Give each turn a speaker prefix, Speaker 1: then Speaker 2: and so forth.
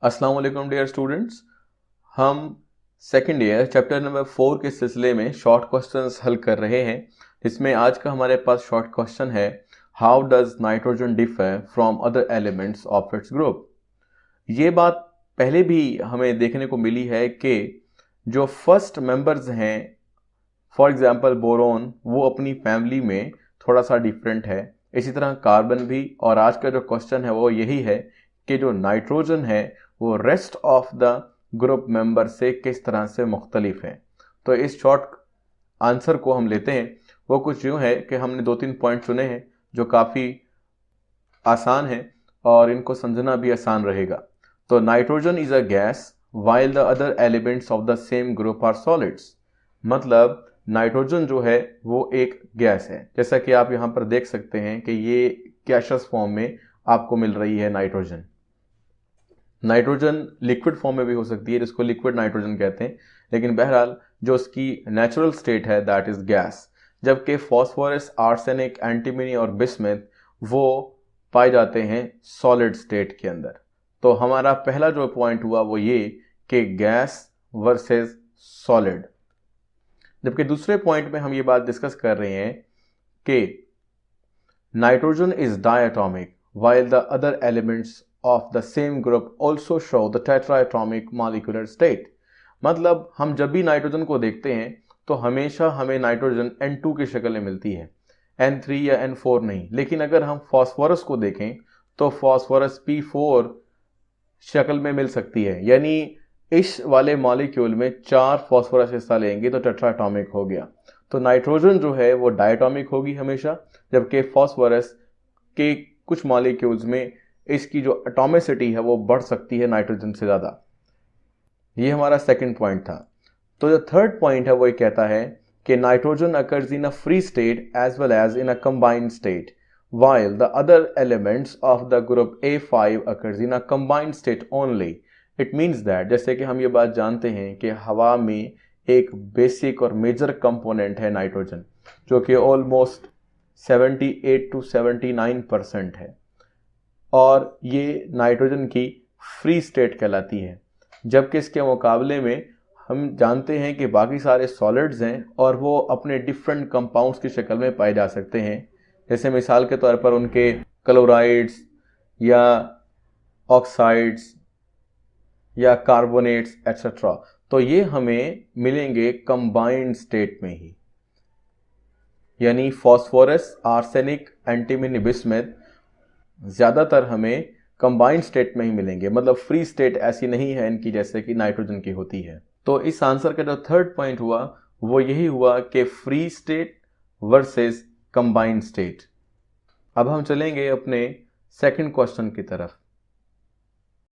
Speaker 1: अस्सलाम वालेकुम dear students. हम सेकेंड ईयर चैप्टर नंबर 4 के सिलसिले में शॉर्ट क्वेश्चंस हल कर रहे हैं, जिसमें आज का हमारे पास शॉर्ट क्वेश्चन है, how does nitrogen differ from other elements of its group. ये बात पहले भी हमें देखने को मिली है कि जो फर्स्ट मेंबर्स हैं, फॉर एग्जांपल बोरोन, वो अपनी फैमिली में थोड़ा सा डिफरेंट है। इसी तरह कार्बन भी। और आज का जो क्वेश्चन है वो यही है कि जो नाइट्रोजन है वो rest of the group member से किस तरह से मुख्तलिफ है। तो इस शॉर्ट आंसर को हम लेते हैं। वो कुछ यूँ है कि हमने 2-3 पॉइंट चुने हैं जो काफ़ी आसान है और इनको समझना भी आसान रहेगा। तो nitrogen is a gas while the other elements of the same group are solids. मतलब नाइट्रोजन जो है वो एक गैस है, जैसा कि आप यहाँ पर देख सकते हैं कि ये गैसियस फॉर्म में आपको मिल रही है नाइट्रोजन। नाइट्रोजन लिक्विड फॉर्म में भी हो सकती है, जिसको लिक्विड नाइट्रोजन कहते हैं, लेकिन बहरहाल जो उसकी नेचुरल स्टेट है दैट इज गैस। जबकि फॉस्फोरस, आर्सेनिक, एंटीमनी और बिस्मथ वो पाए जाते हैं सॉलिड स्टेट के अंदर। तो हमारा पहला जो पॉइंट हुआ वो ये कि गैस वर्सेस सॉलिड। जबकि दूसरे पॉइंट में हम ये बात डिस्कस कर रहे हैं कि nitrogen is diatomic while the other elements of the same group also show the tetraatomic molecular state। मतलब हम जब भी नाइट्रोजन को देखते हैं तो हमेशा हमें नाइट्रोजन N2 की शक्ल में मिलती है, N3 या N4 नहीं। लेकिन अगर हम फॉस्फोरस को देखें तो फॉस्फोरस P4 शक्ल में मिल सकती है, यानी इस वाले मॉलिक्यूल में 4 फॉस्फोरस हिस्सा लेंगे तो टेट्राटॉमिक हो गया। तो नाइट्रोजन जो है वो डायटोमिक होगी हमेशा, जबकि फॉस्फोरस के कुछ मॉलिक्यूल्स में इसकी जो एटॉमिसिटी है वो बढ़ सकती है नाइट्रोजन से ज़्यादा। ये हमारा सेकंड पॉइंट था। तो जो थर्ड पॉइंट है वो ये कहता है कि nitrogen occurs in a free state as well as in a combined state while the other elements of the group A5 occurs in a combined state only। It means that, जैसे कि हम ये बात जानते हैं कि हवा में एक बेसिक और मेजर कंपोनेंट है नाइट्रोजन, जो कि ऑलमोस्ट 78 to 79% है, और ये नाइट्रोजन की फ्री स्टेट कहलाती है। जबकि इसके मुकाबले में हम जानते हैं कि बाकी सारे सॉलिड्स हैं और वो अपने डिफरेंट कंपाउंड्स की शक्ल में पाए जा सकते हैं, जैसे मिसाल के तौर पर उनके क्लोराइड्स या ऑक्साइड्स या कार्बोनेट्स एट्सेट्रा। तो ये हमें मिलेंगे कंबाइंड स्टेट में ही, यानी फॉस्फोरस, आर्सेनिक, एंटीमनी, बिस्मथ ज़्यादातर हमें कंबाइंड स्टेट में ही मिलेंगे। मतलब फ्री स्टेट ऐसी नहीं है इनकी जैसे कि नाइट्रोजन की होती है। तो इस आंसर का जो थर्ड पॉइंट हुआ वो यही हुआ कि free state versus combined state. अब हम चलेंगे अपने सेकंड क्वेश्चन की तरफ।